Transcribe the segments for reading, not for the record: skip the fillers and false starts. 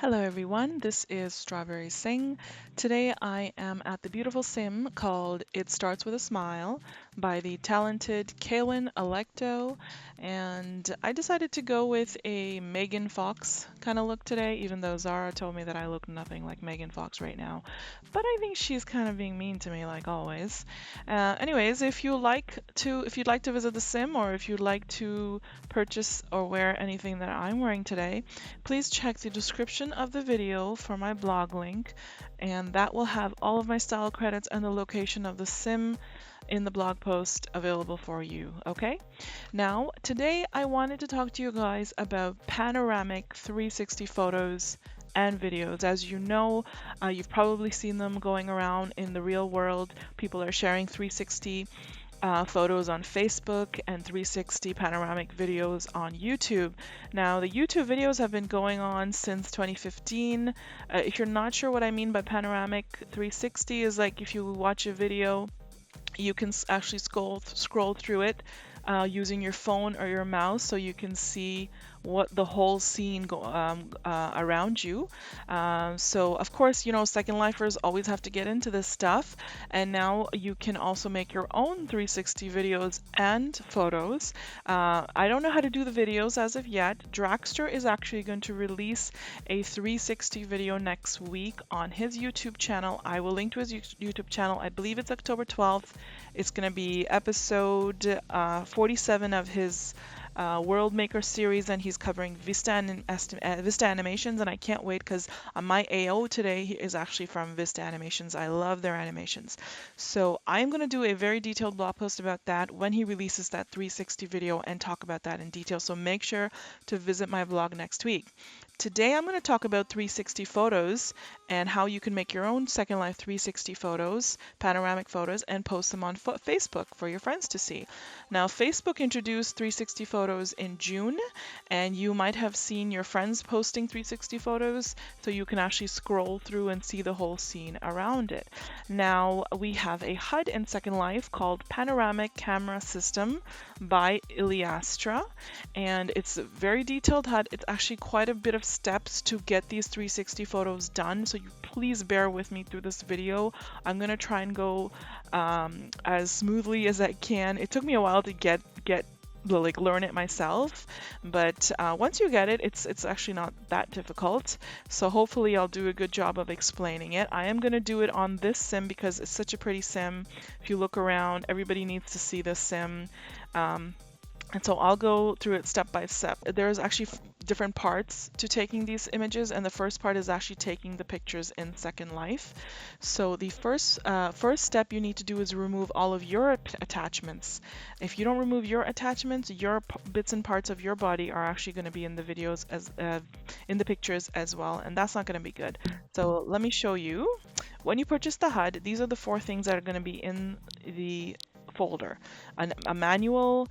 Hello everyone, this is Strawberry Singh. Today I am at the beautiful sim called It Starts With a Smile by the talented Kaylin Electo, and I decided to go with a Megan Fox kind of look today, even though Zara told me that I look nothing like Megan Fox right now. But I think she's kind of being mean to me like always. Anyways, if you'd like to visit the sim or if you'd like to purchase or wear anything that I'm wearing today, please check the description of the video for my blog link, and that will have all of my style credits and the location of the sim in the blog post available for you. Okay? Now, today I wanted to talk to you guys about panoramic 360 photos and videos. As you know, you've probably seen them going around in the real world. People are sharing 360 photos on Facebook and 360 panoramic videos on YouTube. Now, the YouTube videos have been going on since 2015. If you're not sure what I mean by panoramic 360, is like if you watch a video, you can actually scroll through it using your phone or your mouse, so you can see what the whole scene around you. So of course, you know, Second Lifers always have to get into this stuff, and now you can also make your own 360 videos and photos. I don't know how to do the videos as of yet. Dragster is actually going to release a 360 video next week on his YouTube channel. I will link to his YouTube channel. I believe it's October 12th. It's going to be episode 47 of his World Maker series, and he's covering Vista Animations, and I can't wait because my AO today is actually from Vista Animations. I love their animations. So I'm going to do a very detailed blog post about that when he releases that 360 video and talk about that in detail. So make sure to visit my blog next week. Today I'm going to talk about 360 photos and how you can make your own Second Life 360 photos, panoramic photos, and post them on Facebook for your friends to see. Now, Facebook introduced 360 photos in June, and you might have seen your friends posting 360 photos, so you can actually scroll through and see the whole scene around it. Now, we have a HUD in Second Life called Panoramic Camera System by Illiastra, and it's a very detailed HUD. It's actually quite a bit of steps to get these 360 photos done, so you please bear with me through this video. I'm going to try and go as smoothly as I can. It took me a while to get learn it myself, but once you get it, it's actually not that difficult. So hopefully I'll do a good job of explaining it. I am going to do it on this sim because it's such a pretty sim. If you look around, everybody needs to see this sim. And so I'll go through it step by step. There's actually different parts to taking these images, and the first part is actually taking the pictures in Second Life. So the first step you need to do is remove all of your attachments. If you don't remove your attachments, your bits and parts of your body are actually going to be in the videos as in the pictures as well, and that's not going to be good. So let me show you. When you purchase the HUD, these are the 4 things that are going to be in the folder: a manual,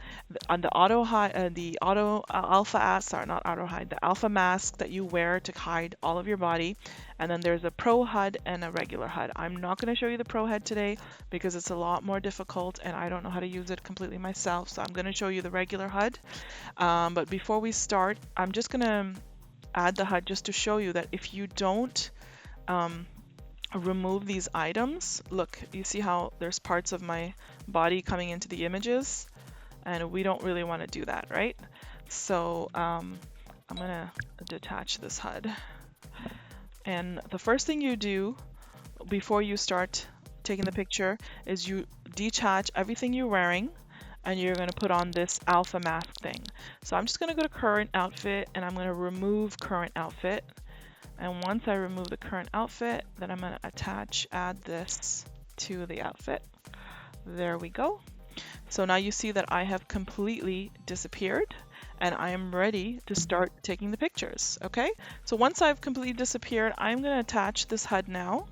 on the auto hide, the auto alpha sorry, not auto hide, the alpha mask that you wear to hide all of your body, and then there's a pro HUD and a regular HUD. I'm not going to show you the pro HUD today because it's a lot more difficult and I don't know how to use it completely myself, so I'm going to show you the regular HUD. But before we start, I'm just going to add the HUD just to show you that if you don't remove these items, look, you see how there's parts of my body coming into the images, and we don't really want to do that, right? So I'm gonna detach this HUD, and the first thing you do before you start taking the picture is you detach everything you're wearing, and you're going to put on this alpha mask thing. So I'm just going to go to current outfit, and I'm going to remove current outfit. And once I remove the current outfit, then I'm going to add this to the outfit. There we go. So now you see that I have completely disappeared, and I am ready to start taking the pictures. Okay, so once I've completely disappeared, I'm going to attach this HUD now.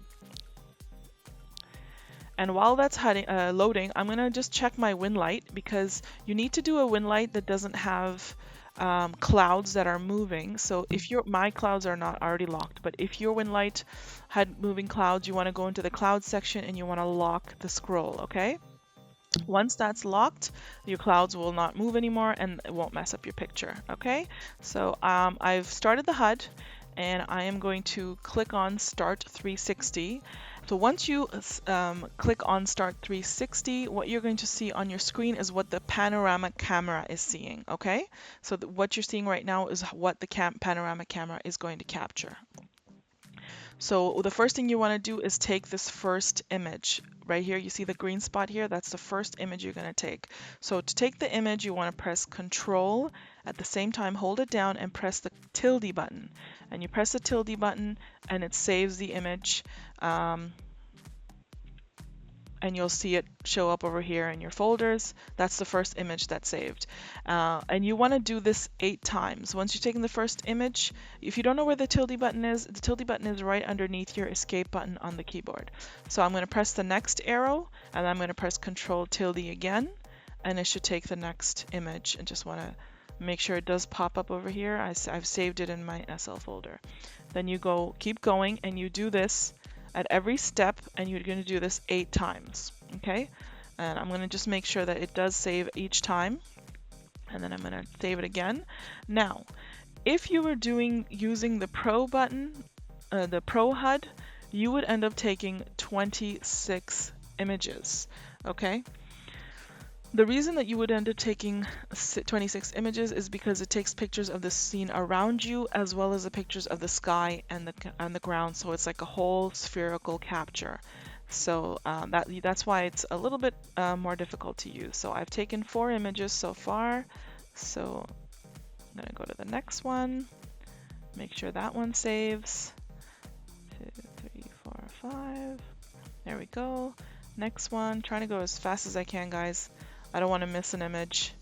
And while that's loading, I'm going to just check my win light, because you need to do a win light that doesn't have clouds that are moving. So if my clouds are not already locked, but if your win light had moving clouds, you want to go into the cloud section and you want to lock the scroll. Okay, once that's locked, your clouds will not move anymore and it won't mess up your picture. Okay, so I've started the HUD, and I am going to click on Start 360. So once you click on Start 360, what you're going to see on your screen is what the panoramic camera is seeing, okay? So what you're seeing right now is what the panoramic camera is going to capture. So the first thing you want to do is take this first image. Right here, you see the green spot here? That's the first image you're going to take. So to take the image, you want to press Control, at the same time hold it down and press the tilde button. And you press the tilde button and it saves the image. And you'll see it show up over here in your folders. That's the first image that's saved. And you want to do this 8 times. Once you've taken the first image, if you don't know where the tilde button is, the tilde button is right underneath your escape button on the keyboard. So I'm going to press the next arrow, and I'm going to press Control tilde again, and it should take the next image. And just want to make sure it does pop up over here. I've saved it in my SL folder. Then you keep going, and you do this at every step, and you're going to do this 8 times, okay? And I'm going to just make sure that it does save each time, and then I'm going to save it again. Now, if you were using the Pro button, the Pro HUD, you would end up taking 26 images, okay? The reason that you would end up taking 26 images is because it takes pictures of the scene around you as well as the pictures of the sky and the ground, so it's like a whole spherical capture. So that's why it's a little bit more difficult to use. So I've taken 4 images so far. So I'm going to go to the next one, make sure that one saves. 2, 3, 4, 5. There we go. Next one, trying to go as fast as I can, guys. I don't want to miss an image.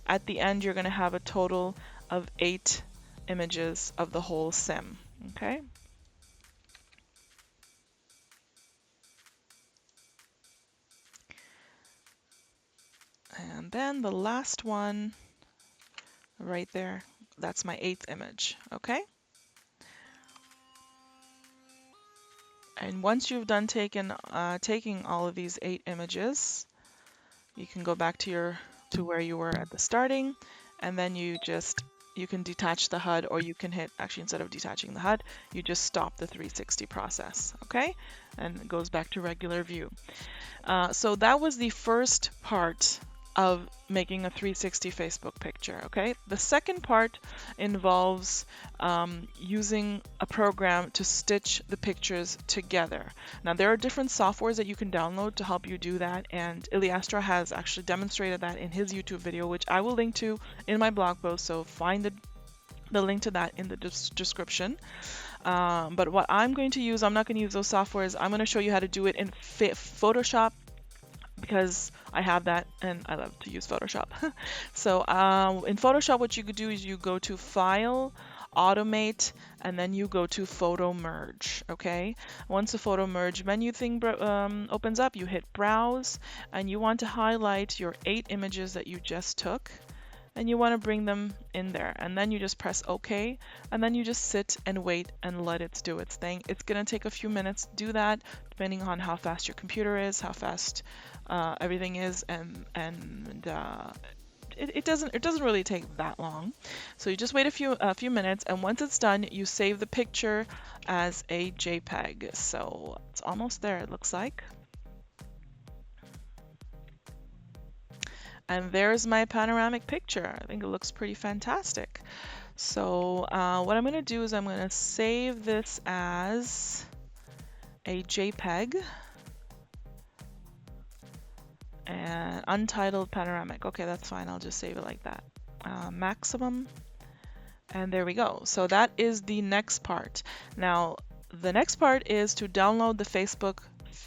At the end, you're going to have a total of 8 images of the whole sim, okay? And then the last one, right there, that's my 8th image, okay? And once you've done taking all of these 8 images, you can go back to where you were at the starting, and then you can detach the HUD, or you can actually instead of detaching the HUD, you just stop the 360 process, okay? And it goes back to regular view. So that was the first part of making a 360 Facebook picture, okay? The second part involves using a program to stitch the pictures together. Now, there are different softwares that you can download to help you do that, and Illiastra has actually demonstrated that in his YouTube video, which I will link to in my blog post, so find the link to that in the description. But what I'm going to use, I'm not going to use those softwares. I'm going to show you how to do it in Photoshop, because I have that and I love to use Photoshop. So in Photoshop, what you could do is you go to File, Automate, and then you go to Photo Merge, okay? Once the Photo Merge menu thing opens up, you hit Browse, and you want to highlight your 8 images that you just took, and you want to bring them in there, and then you just press OK, and then you just sit and wait and let it do its thing. It's going to take a few minutes to do that, depending on how fast your computer is, how fast everything is, and it doesn't really take that long. So you just wait a few minutes, and once it's done, you save the picture as a JPEG. So it's almost there, it looks like. And there's my panoramic picture. I think it looks pretty fantastic. So what I'm going to do is I'm going to save this as a JPEG. And untitled panoramic. Okay, that's fine. I'll just save it like that. Maximum. And there we go. So that is the next part. Now, the next part is to download the Facebook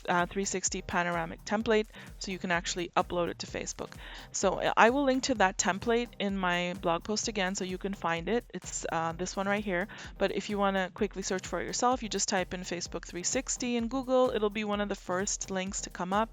360 panoramic template so you can actually upload it to Facebook. So I will link to that template in my blog post again so you can find it. It's this one right here. But if you want to quickly search for it yourself, you just type in Facebook 360 in Google. It'll be one of the first links to come up.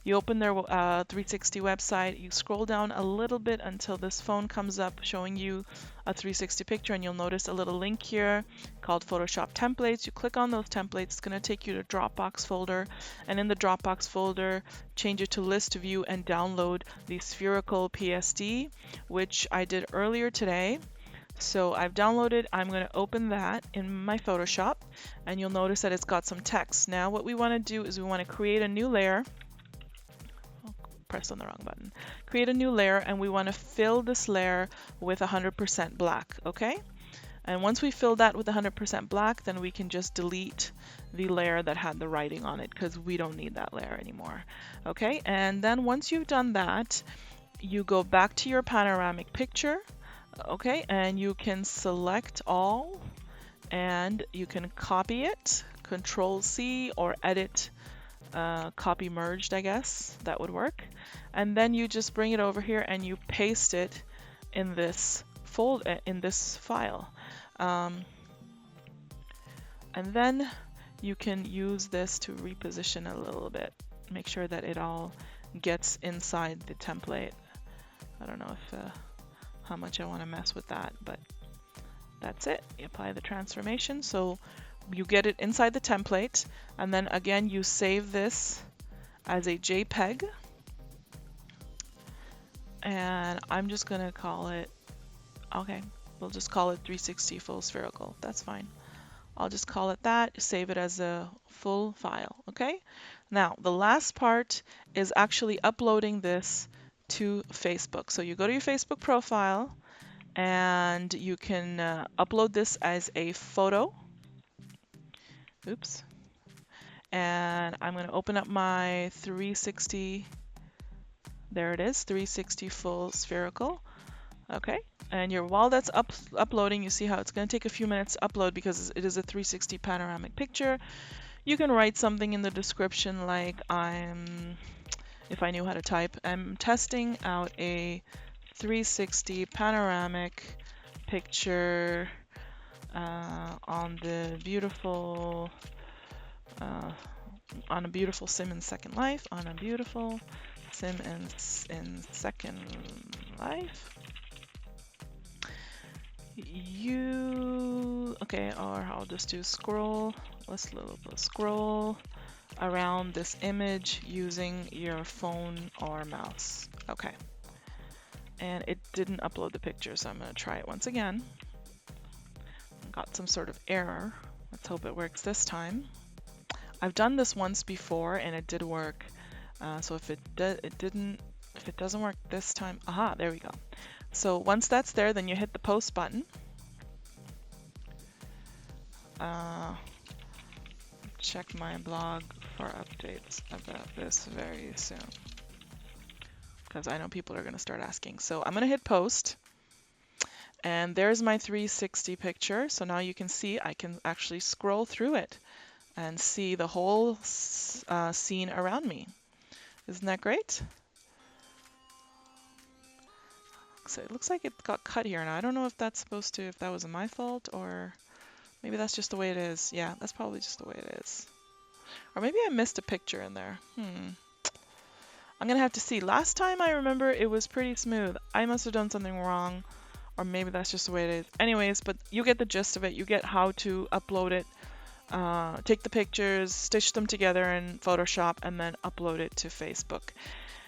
You open their 360 website, you scroll down a little bit until this phone comes up showing you a 360 picture, and you'll notice a little link here called Photoshop Templates. You click on those templates, it's going to take you to Dropbox folder, and in the Dropbox folder, change it to List View and download the spherical PSD, which I did earlier today. So I've downloaded, I'm going to open that in my Photoshop, and you'll notice that it's got some text. Now what we want to do is we want to create a new layer. Oh, pressed on the wrong button. Create a new layer, and we want to fill this layer with 100% black, okay? And once we fill that with 100% black, then we can just delete the layer that had the writing on it, because we don't need that layer anymore. Okay, and then once you've done that, you go back to your panoramic picture, okay, and you can select all, and you can copy it, Control C, or edit, copy merged, I guess, that would work. And then you just bring it over here and you paste it in this file. And then you can use this to reposition a little bit. Make sure that it all gets inside the template. I don't know if how much I want to mess with that, but that's it. You apply the transformation, so you get it inside the template, and then again you save this as a JPEG, and I'm just gonna call it, okay, we'll just call it 360 full spherical. That's fine. I'll just call it that, save it as a full file, okay? Now, the last part is actually uploading this to Facebook. So you go to your Facebook profile, and you can upload this as a photo. Oops. And I'm going to open up my 360. There it is, 360 full spherical. Okay, and while that's uploading, you see how it's going to take a few minutes to upload because it is a 360 panoramic picture. You can write something in the description like, if I knew how to type, I'm testing out a 360 panoramic picture on a beautiful sim in Second Life, on a beautiful sim in Second Life. Okay, or I'll just do scroll. Let's scroll around this image using your phone or mouse. Okay. And it didn't upload the picture, so I'm going to try it once again. Got some sort of error. Let's hope it works this time. I've done this once before and it did work. So if it doesn't work this time, aha, there we go. So once that's there, then you hit the post button. Check my blog for updates about this very soon, because I know people are going to start asking. So I'm going to hit post, and there's my 360 picture. So now you can see I can actually scroll through it and see the whole scene around me. Isn't that great? So it looks like it got cut here, and I don't know if that's supposed to, if that was my fault, or maybe that's just the way it is. Yeah, that's probably just the way it is. Or maybe I missed a picture in there. I'm gonna have to see. Last time I remember it was pretty smooth. I must have done something wrong, or maybe that's just the way it is. Anyways, but you get the gist of it. You get how to upload it, take the pictures, stitch them together in Photoshop, and then upload it to Facebook.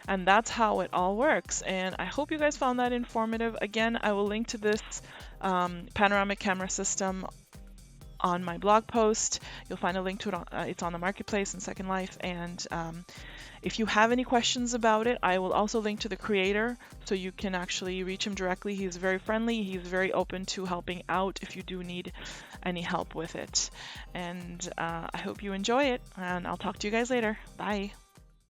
And that's how it all works. And I hope you guys found that informative. Again, I will link to this panoramic camera system on my blog post. You'll find a link to it. It's on the marketplace in Second Life. And if you have any questions about it, I will also link to the creator, so you can actually reach him directly. He's very friendly. He's very open to helping out if you do need any help with it. And I hope you enjoy it, and I'll talk to you guys later. Bye.